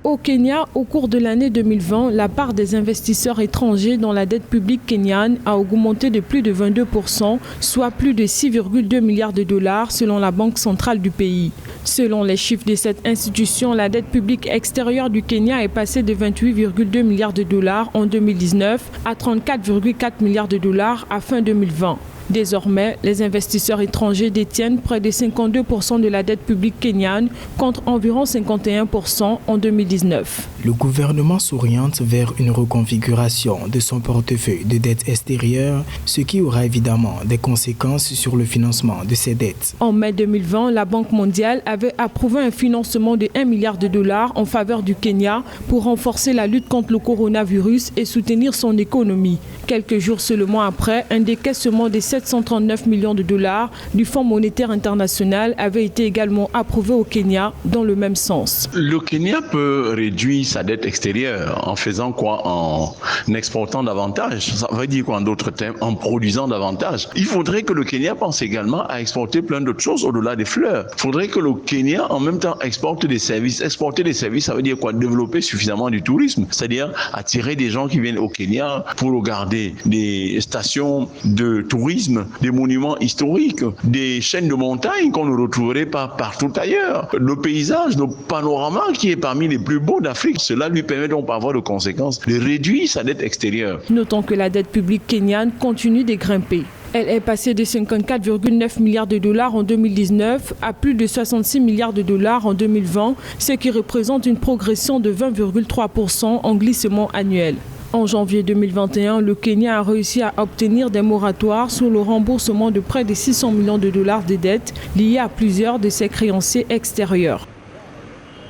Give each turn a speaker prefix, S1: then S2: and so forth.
S1: Au Kenya, au cours de l'année 2020, la part des investisseurs étrangers dans la dette publique kenyane a augmenté de plus de 22%, soit plus de 6,2 milliards de dollars selon la Banque centrale du pays. Selon les chiffres de cette institution, la dette publique extérieure du Kenya est passée de 28,2 milliards de dollars en 2019 à 34,4 milliards de dollars à fin 2020. Désormais, les investisseurs étrangers détiennent près de 52% de la dette publique kenyane contre environ 51% en 2019.
S2: Le gouvernement s'oriente vers une reconfiguration de son portefeuille de dette extérieure, ce qui aura évidemment des conséquences sur le financement de ces dettes.
S1: En mai 2020, la Banque mondiale avait approuvé un financement de 1 milliard de dollars en faveur du Kenya pour renforcer la lutte contre le coronavirus et soutenir son économie. Quelques jours seulement après, un décaissement de 739 millions de dollars du Fonds monétaire international avait été également approuvé au Kenya dans le même sens.
S3: Le Kenya peut réduire sa dette extérieure en faisant quoi? En exportant davantage. Ça veut dire quoi en d'autres termes? En produisant davantage. Il faudrait que le Kenya pense également à exporter plein d'autres choses au-delà des fleurs. Il faudrait que le Kenya en même temps exporte des services. Exporter des services, ça veut dire quoi? Développer suffisamment du tourisme. C'est-à-dire attirer des gens qui viennent au Kenya pour regarder des stations de tourisme, des monuments historiques, des chaînes de montagnes qu'on ne retrouverait pas partout ailleurs. Le paysage, le panorama qui est parmi les plus beaux d'Afrique, cela lui permet donc par voie de conséquence de réduire sa dette extérieure.
S1: Notons que la dette publique kenyane continue de grimper. Elle est passée de 54,9 milliards de dollars en 2019 à plus de 66 milliards de dollars en 2020, ce qui représente une progression de 20,3% en glissement annuel. En janvier 2021, le Kenya a réussi à obtenir des moratoires sur le remboursement de près de 600 millions de dollars de dettes liées à plusieurs de ses créanciers extérieurs.